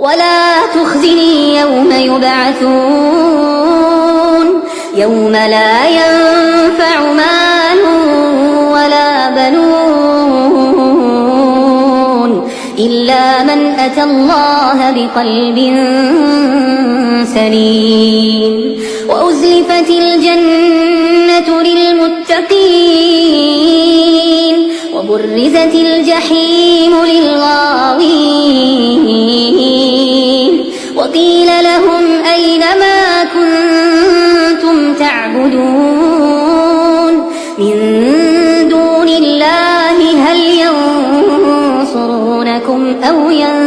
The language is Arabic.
ولا تخزني يوم يبعثون يوم لا ينفع مال ولا بنون إلا من أتى الله بقلب سليم وأزلفت الجنة للمتقين وبرزت الجحيم للغاوين وقيل لهم أين ما كنتم تعبدون من دون الله هل ينصرونكم أو ينصرون